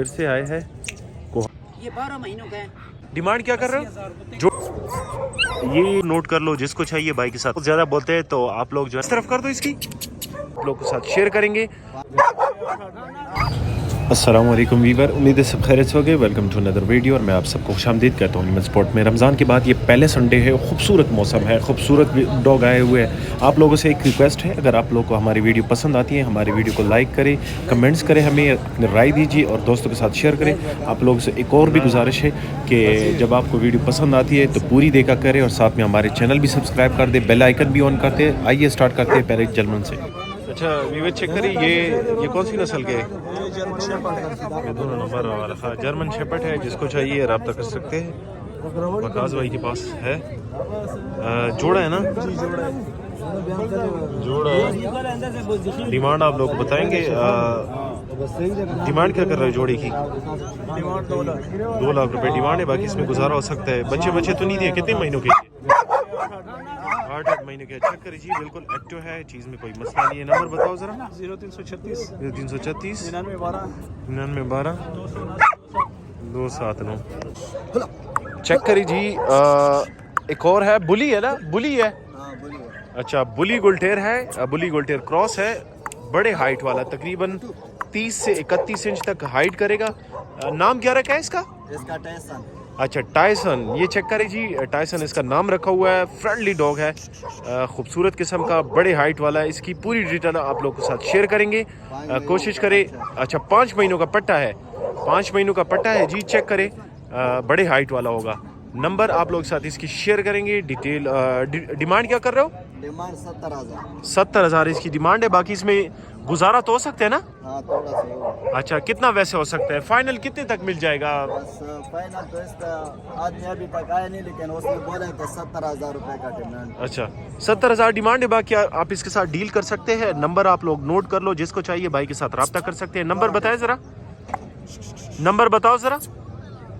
फिर से आए हैं ये 12 महीनों का है। डिमांड क्या कर रहे हो? जो ये नोट कर लो, जिसको चाहिए भाई के साथ ज्यादा बोलते हैं तो आप लोग जो इस तरफ कर दो, इसकी आप लोग के साथ शेयर करेंगे। अस्सलाम वालेकुम वीवर, उम्मीद है सब खैरियत से हो गए। वेलकम टू अनदर वीडियो और मैं आप सबको खुशामदीद कहता हूँ न्यूज़ स्पॉट में। रमज़ान के बाद ये पहले संडे है, खूबसूरत मौसम है, खूबसूरत डॉग आए हुए हैं। आप लोगों से एक रिक्वेस्ट है, अगर आप लोगों को हमारी वीडियो पसंद आती है, हमारी वीडियो को लाइक करें, कमेंट्स करें, हमें अपनी राय दीजिए और दोस्तों के साथ शेयर करें। आप लोगों से एक और भी गुजारिश है कि जब आपको वीडियो पसंद आती है तो पूरी देखा करें और साथ में हमारे चैनल भी सब्सक्राइब कर दे, बेल आइकन भी ऑन करते हैं। आइए स्टार्ट करते हैं पहले जर्मन से। अच्छा वीवर चेक करिए, ये कौन सी नस्ल के है? ये दोनों नंबर वाला जर्मन शेपर्ड है, जिसको चाहिए रब्ता कर सकते हैं। वकास भाई के पास है, जोड़ा है ना? जोड़ा है। डिमांड आप लोग को बताएंगे। डिमांड क्या कर रहे हो जोड़ी की? डिमांड 2 लाख रुपए डिमांड है, बाकी इसमें गुजारा हो सकता है। बच्चे तो नहीं दिए? कितने महीनों के? 8 महीने के। चेक करिए जी, बिल्कुल एक्टिव है, चीज़ में कोई मसला नहीं है। नंबर बताओ ज़रा। 0336 0336 9912 9912 279। चेक करिए जी। एक और है, बुली है ना? बुली है। अच्छा, बुली गुलटेर है, बुली गुलटेर क्रॉस है, बड़े हाइट वाला, तकरीबन 30 से 31 इंच तक हाइट करेगा। नाम क्या रखा है इसका? टाइसन। अच्छा, टाइसन। ये चेक करें जी, टाइसन इसका नाम रखा हुआ है। फ्रेंडली डॉग है, खूबसूरत किस्म का, बड़े हाइट वाला है। इसकी पूरी डिटेल आप लोगों के साथ शेयर करेंगे, कोशिश करें। अच्छा, 5 महीनों का पट्टा है, 5 महीनों का पट्टा है जी। चेक करें, बड़े हाइट वाला होगा। नंबर आप लोग के साथ इसकी शेयर करेंगे। डिटेल डिमांड क्या कर रहे हो? डिमांड 70,000। 70,000 इसकी डिमांड है, बाकी इसमें गुजारा तो हो सकते हैं ना? हाँ, थोड़ा सा होगा। अच्छा, कितना वैसे हो सकता है? फाइनल कितने तक मिल जाएगा? बस फाइनल तो इसका आदमी अभी तक आया नहीं, लेकिन उसने बोला कि 70,000 रुपए का डिमांड। अच्छा, 70,000 डिमांड है, बाकी आप इसके साथ डील कर सकते हैं। नंबर आप लोग नोट कर लो, जिसको चाहिए भाई के साथ रब्ता कर सकते हैं। नंबर बताएं ज़रा, नंबर बताओ ज़रा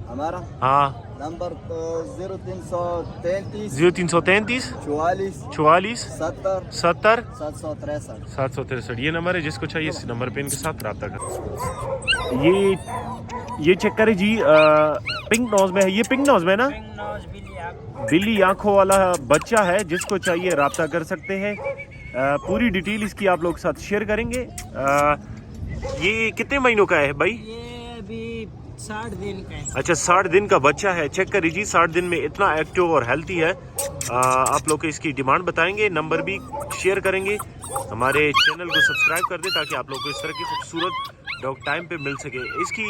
हमारा। हाँ, नंबर तो 0333 0333 44 70 70 70 763। 763 ये नंबर है, जिसको चाहिए इस नंबर पे इनके साथ रब्ता कर। ये चेक करें जी, पिंक नोज में है, ये पिंक नोज में है ना? बिल्ली आंखों वाला बच्चा है, जिसको चाहिए रब्ता कर सकते हैं। पूरी डिटेल इसकी आप लोग के साथ शेयर करेंगे। ये कितने महीनों का है भाई? ये अभी 60 दिन का है। अच्छा, 60 दिन का बच्चा है। चेक कर लीजिए, 60 दिन में इतना एक्टिव और हेल्थी है। आप लोग को इसकी डिमांड बताएंगे, नंबर भी शेयर करेंगे। हमारे चैनल को सब्सक्राइब कर दें ताकि आप लोग को इस तरह की खूबसूरत डॉग टाइम पे मिल सके। इसकी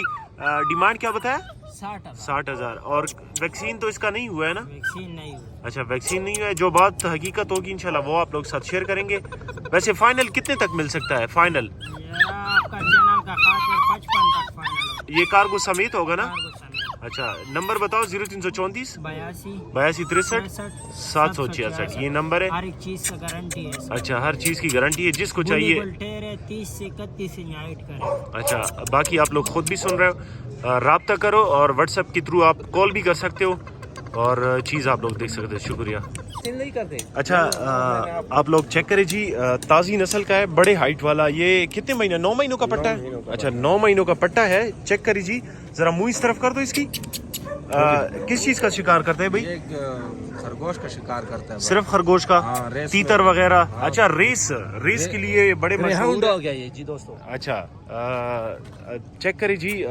डिमांड क्या बताया? 60,000। और वैक्सीन तो इसका नहीं हुआ है ना? वैक्सीन नहीं हुई। अच्छा, वैक्सीन नहीं हुआ है। जो बात हकीकत होगी इंशाल्लाह वो आप लोग साथ शेयर करेंगे। वैसे फाइनल कितने तक मिल सकता है? फाइनल आपका चैनल का खातिर 55 तक फाइनल ये कार्गो समेत होगा ना? होगा। अच्छा, नंबर बताओ। 0334 82 63 766 ये नंबर है। हर एक चीज का गारंटी है। अच्छा, हर चीज़ की गारंटी है, जिसको चाहिए। 30 से 31 इंच हाइट करें। अच्छा, बाकी आप लोग खुद भी सुन रहे हो, रब्ता करो और व्हाट्सएप के थ्रू आप कॉल भी कर सकते हो और चीज़ आप लोग देख सकते हो। शुक्रिया। नहीं करते। अच्छा, आप लोग चेक करें जी, ताज़ी नस्ल का है, बड़े हाइट वाला। ये कितने महीने? 9 महीनों का पट्टा है। अच्छा, 9 महीनों का पट्टा है। चेक करिए जी, जरा मुंह इस तरफ कर दो इसकी। किस चीज़ का शिकार करते हैं भाई? खरगोश का शिकार करता है। सिर्फ खरगोश का? हाँ, रेस तीतर में। वगैरह? हाँ। अच्छा, रेस के लिए बड़े मशहूर हो गया ये जी दोस्तों। अच्छा, चेक करिए जी,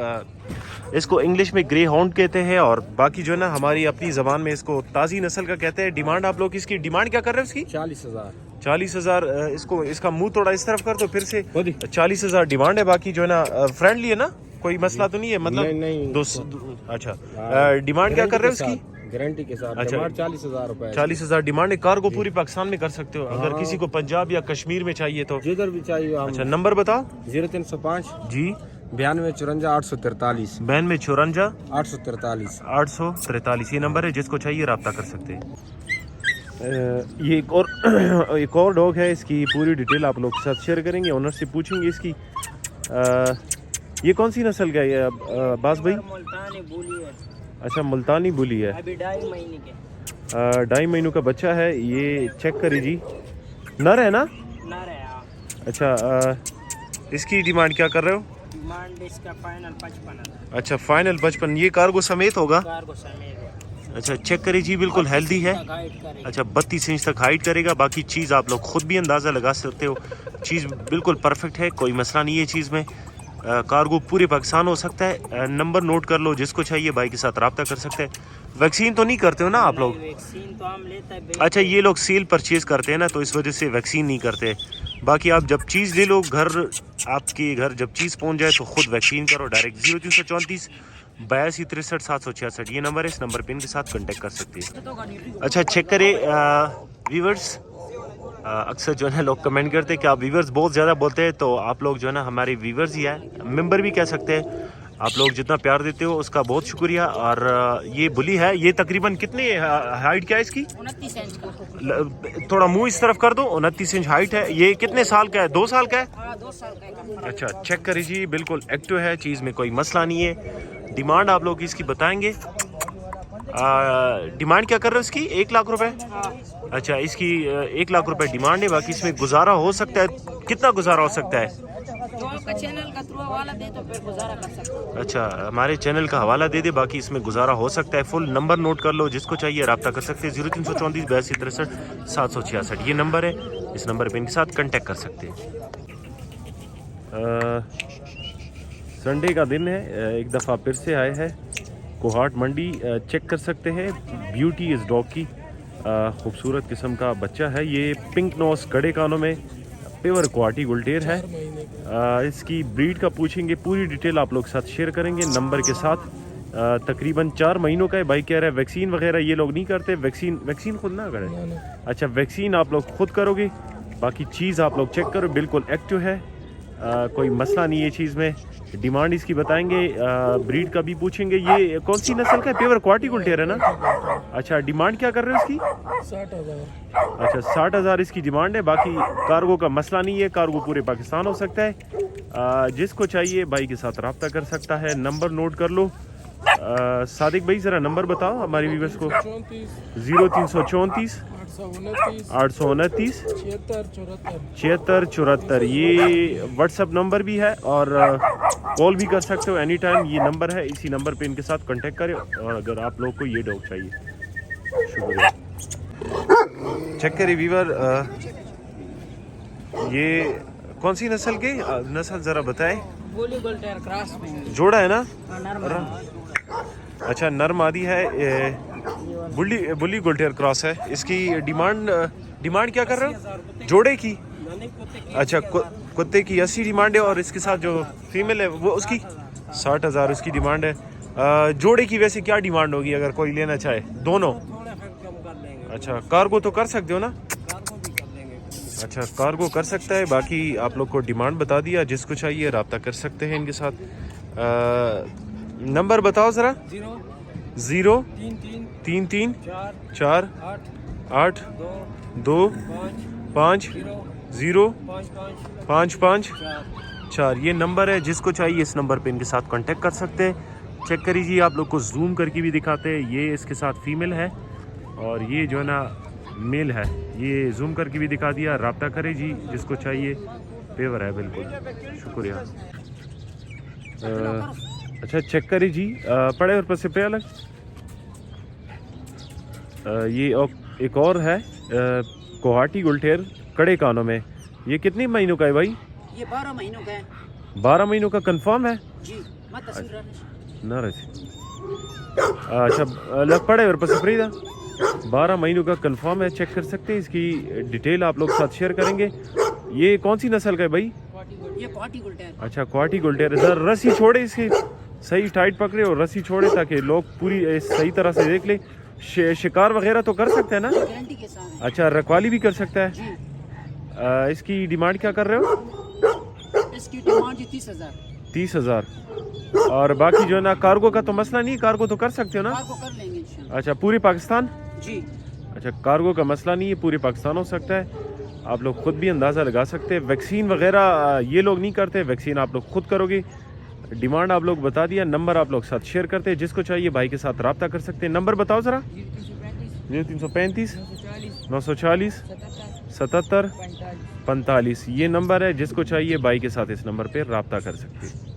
इसको इंग्लिश में ग्रे हाउंड कहते हैं और बाकी जो है ना हमारी अपनी ज़बान में इसको ताज़ी नस्ल का कहते हैं। डिमांड आप लोग इसकी डिमांड क्या कर रहे हो इसकी? 40,000। 40,000। इसको इसका मुंह थोड़ा इस तरफ कर दो फिर से। 40,000 डिमांड है, बाकी जो है ना फ्रेंडली है ना, कोई मसला तो नहीं है? मतलब नहीं। अच्छा, डिमांड क्या कर रहे हो इसकी? गारंटी के साथ। अच्छा, 40,000 रुपए। 40,000 डिमांड है। कार्गो पूरी पाकिस्तान में कर सकते हो, अगर किसी को पंजाब या कश्मीर में चाहिए तो। जिधर भी चाहिए। अच्छा, नंबर बताओ। 0305 जी 92 54 843 92 54 843 843 ये नंबर है, जिसको चाहिए रब्ता कर सकते हैं। ये एक और डॉग है, इसकी पूरी डिटेल आप लोग के साथ शेयर करेंगे, ओनर से पूछेंगे इसकी। ये कौन सी नस्ल का है बास भाई? मुल्तानी बुली है। अच्छा, मुल्तानी बुली है। अभी 2.5 महीने के। 2.5 महीनों का बच्चा है। ये चेक करिए जी, नर है ना? नर है। अच्छा, इसकी डिमांड क्या कर रहे हो? डिमांड इसका फाइनल 55,000 अच्छा फाइनल 55, ये कार्गो समेत होगा। कार्गो समेत अच्छा चेक करिए जी, बिल्कुल हेल्दी है। गाइड करेगा। अच्छा 32 इंच तक हाइट करेगा। बाकी चीज़ आप लोग खुद भी अंदाज़ा लगा सकते हो, चीज़ बिल्कुल परफेक्ट है, कोई मसला नहीं है चीज़ में। कार्गो पूरे पाकिस्तान हो सकता है। नंबर नोट कर लो, जिसको चाहिए भाई के साथ रब्ता कर सकते हैं। वैक्सीन तो नहीं करते हो ना आप लोग? वैक्सीन तो हम लेते हैं। अच्छा ये लोग सेल परचेज करते हैं ना, तो इस वजह से वैक्सीन नहीं करते। बाकी आप जब चीज़ ले लो घर, आपके घर जब चीज़ पहुंच जाए तो खुद वैक्सीन करो डायरेक्ट। 0334 82 63 766 ये नंबर है, इस नंबर पे इनके साथ कांटेक्ट कर सकते हैं। अच्छा चेक करें व्यूवर्स, अक्सर जो है ना लोग कमेंट करते हैं कि आप व्यूवर्स बहुत ज़्यादा बोलते हैं, तो आप लोग जो है ना हमारे व्यूवर्स ही है, मेंबर भी कह सकते हैं। आप लोग जितना प्यार देते हो उसका बहुत शुक्रिया। और ये बुली है, ये तकरीबन कितनी हाइट क्या है इसकी? 29 इंच का। थोड़ा मुंह इस तरफ कर दो। 29 इंच हाइट है। ये कितने साल का है? 2 साल का है? हाँ 2 साल का। अच्छा चेक करिए, बिल्कुल एक्टिव है, चीज़ में कोई मसला नहीं है। डिमांड आप लोग इसकी बताएंगे। डिमांड क्या कर रहे हो इसकी? 1 लाख रुपए। अच्छा इसकी 1 लाख रुपए डिमांड है। बाकी इसमें गुजारा हो सकता है, कितना गुजारा हो सकता है? जो आपका चैनल का थ्रू हवाला दे तो फिर गुजारा कर सकते हो। अच्छा हमारे चैनल का हवाला दे दे, बाकी इसमें गुजारा हो सकता है। फुल नंबर नोट कर लो, जिसको चाहिए रब्ता कर सकते हैं। 0334 82 63 766 ये नंबर है, इस नंबर पे इनके साथ कांटेक्ट कर सकते हैं। संडे का दिन है, एक दफ़ा फिर से आए हैं कोहाट मंडी। चेक कर सकते हैं ब्यूटी इस डॉग की, खूबसूरत किस्म का बच्चा है। ये पिंक नोस कड़े कानों में पेवर क्वालिटी गुलटेर है। इसकी ब्रीड का पूछेंगे, पूरी डिटेल आप लोग साथ शेयर करेंगे नंबर के साथ। तकरीबन 4 महीनों का है। भाई कह रहे हैं वैक्सीन वगैरह ये लोग नहीं करते। वैक्सीन खुद ना करें? अच्छा वैक्सीन आप लोग खुद करोगे। बाकी चीज़ आप लोग चेक करो, बिल्कुल एक्टिव है, कोई मसला नहीं है चीज़ में। डिमांड इसकी बताएंगे, ब्रीड का भी पूछेंगे। ये कौन सी नस्ल का है? पेवर क्वालिटी गुलटेर है ना? अच्छा डिमांड क्या कर रहे हो इसकी? 60,000। अच्छा 60,000 इसकी डिमांड है। बाकी कार्गो का मसला नहीं है, कार्गो पूरे पाकिस्तान हो सकता है। जिसको चाहिए भाई के साथ रब्ता कर सकता है। नंबर नोट कर लो। सादिक भाई ज़रा नंबर बताओ हमारे व्यूअर्स को। 0334 829 76 74। ये व्हाट्सअप नंबर भी है और कॉल भी कर सकते हो एनी टाइम। ये नंबर है, इसी नंबर पे इनके साथ कांटेक्ट करें और अगर आप लोग को ये डॉग चाहिए। शुक्रिया। चेक करिए व्यूअर, ये कौन सी नस्ल के? नस्ल ज़रा बताएं। बोली गोल्टेर क्रॉस में जोड़ा है ना? नर अच्छा नर मादी है। बुली गोल्टेर क्रॉस है। इसकी डिमांड क्या कर रहे हो जोड़े की? अच्छा कुत्ते की 80 डिमांड है और इसके साथ जो फीमेल है वो उसकी 60,000 उसकी डिमांड है। जोड़े की वैसे क्या डिमांड होगी अगर कोई लेना चाहे? दोनों? अच्छा कार्गो तो कर सकते हो ना? अच्छा कार्गो कर सकता है। बाकी आप लोग को डिमांड बता दिया, जिसको चाहिए रब्ता कर सकते हैं इनके साथ। नंबर बताओ ज़रा। 033 4 8 2 5 0 5 5 4 ये नंबर है। जिसको चाहिए इस नंबर पे इनके साथ कांटेक्ट कर सकते हैं। चेक करिए, आप लोग को जूम करके भी दिखाते हैं। ये इसके साथ फीमेल है और ये जो है ना मेल है। ये जूम करके भी दिखा दिया। रब्ता करे जी, जिसको चाहिए। पेवर है बिल्कुल। शुक्रिया। अच्छा चेक करिए जी, पड़े और पसे पे अलग। ये एक और है कोहाटी गुलटेर कड़े कानों में। ये कितने महीनों का है भाई? ये 12 महीनों का है। 12 महीनों का कंफर्म है? जी मत ना रहे। अच्छा लग पड़े और पसे फ्रीदा 12 महीनों का कंफर्म है। चेक कर सकते हैं, इसकी डिटेल आप लोग साथ शेयर करेंगे। ये कौन सी नस्ल का है भाई? ये क्वाटी गुलटेर। अच्छा क्वाटी गुलटेर। इधर रस्सी छोड़े इसकी, सही टाइट पकड़े और रस्सी छोड़े ताकि लोग पूरी सही तरह से देख ले। शिकार वगैरह तो कर सकते हैं ना? गारंटी के साथ। अच्छा रखवाली भी कर सकता है। जी। इसकी डिमांड क्या कर रहे हो? इसकी डिमांड 30,000। 30,000। और बाकी जो है ना कार्गो का तो मसला नहीं, कार्गो तो कर सकते हो ना? कार्गो कर लेंगे इंशाल्लाह। अच्छा पूरे पाकिस्तान? जी। अच्छा कार्गो का मसला नहीं है, पूरे पाकिस्तान हो सकता है। आप लोग खुद भी अंदाज़ा लगा सकते हैं। वैक्सीन वगैरह ये लोग नहीं करते, वैक्सीन आप लोग खुद करोगे। डिमांड आप लोग बता दिया, नंबर आप लोग साथ शेयर करते हैं। जिसको चाहिए भाई के साथ रब्ता कर सकते हैं। नंबर बताओ ज़रा। 0335 940 77 45 ये नंबर है। जिसको चाहिए भाई के साथ इस नंबर पर रब्ता कर सकते हैं।